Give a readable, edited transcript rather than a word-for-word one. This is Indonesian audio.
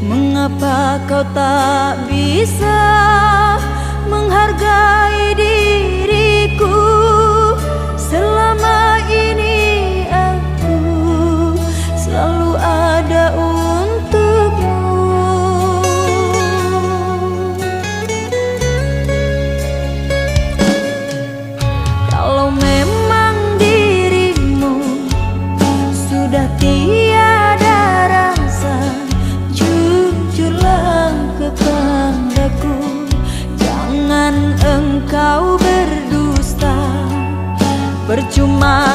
Mengapa kau tak bisa menghargai diriku? Selama ini aku selalu ada untukmu. Kalau memang dirimu sudah tiada rasa, jujurlah kepadaku. Jangan engkau berdusta, percuma